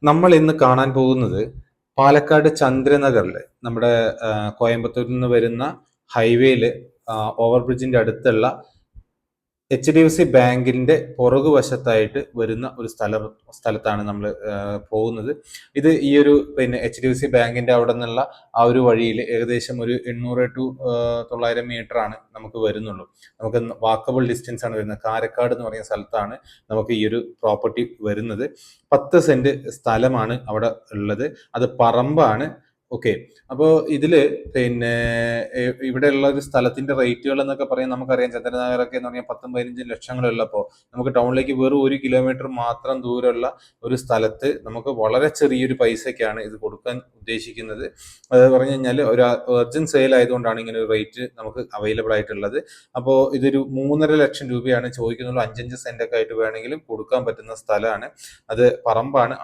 നമ്മൾ ഇന്ന് കാണാൻ പോകുന്നത് പാലക്കാട് ചന്ദ്രനഗറിൽ നമ്മുടെ കോയമ്പത്തൂരിൽ നിന്ന് വരുന്ന ഹൈവേയിൽ ഓവർ ബ്രിഡ്ജിന്റെ അടുത്തുള്ള HDFC ബാങ്കിന്റെ പുറകുവശത്തായിട്ട് വരുന്ന ഒരു സ്ഥലത്താണ് നമ്മൾ പോകുന്നത്. ഇത് ഈ ഒരു HDFC ബാങ്കിന്റെ അവിടെ നിന്നുള്ള ആ ഒരു വഴിയിൽ ഏകദേശം ഒരു 800 to 900 മീറ്റർ ആണ് നമുക്ക് വരുന്നുള്ളൂ. നമുക്ക് വാക്കബിൾ ഡിസ്റ്റൻസ് ആണ് വരുന്നത്. കാരക്കാട് എന്ന് പറയുന്ന സ്ഥലത്താണ് നമുക്ക് ഈ ഒരു പ്രോപ്പർട്ടി വരുന്നത്. 10 സെന്റ് സ്ഥലമാണ് അവിടെ ഉള്ളത്. അത് പറമ്പാണ്. ഓക്കെ, അപ്പോൾ ഇതില് ഇവിടെയുള്ള ഒരു സ്ഥലത്തിന്റെ റേറ്റുകൾ എന്നൊക്കെ പറയാൻ നമുക്കറിയാം. ചന്ദ്രനഗറൊക്കെ എന്ന് പറഞ്ഞാൽ 10-15 ലക്ഷങ്ങളുള്ളപ്പോൾ നമുക്ക് ടൗണിലേക്ക് വെറും 1 കിലോമീറ്റർ മാത്രം ദൂരമുള്ള ഒരു സ്ഥലത്ത് നമുക്ക് വളരെ ചെറിയൊരു പൈസയ്ക്കാണ് ഇത് കൊടുക്കാൻ ഉദ്ദേശിക്കുന്നത്. അത് പറഞ്ഞു കഴിഞ്ഞാൽ ഒരു അർജന്റ് സെയിൽ ആയതുകൊണ്ടാണ് ഇങ്ങനെ ഒരു റേറ്റ് നമുക്ക് അവൈലബിൾ ആയിട്ടുള്ളത്. അപ്പോൾ ഇതൊരു 3.5 ലക്ഷം രൂപയാണ് ചോദിക്കുന്നുള്ളൂ. 5 സെന്റ് ഒക്കെ ആയിട്ട് വേണമെങ്കിലും കൊടുക്കാൻ പറ്റുന്ന സ്ഥലമാണ്. അത് പറമ്പാണ്.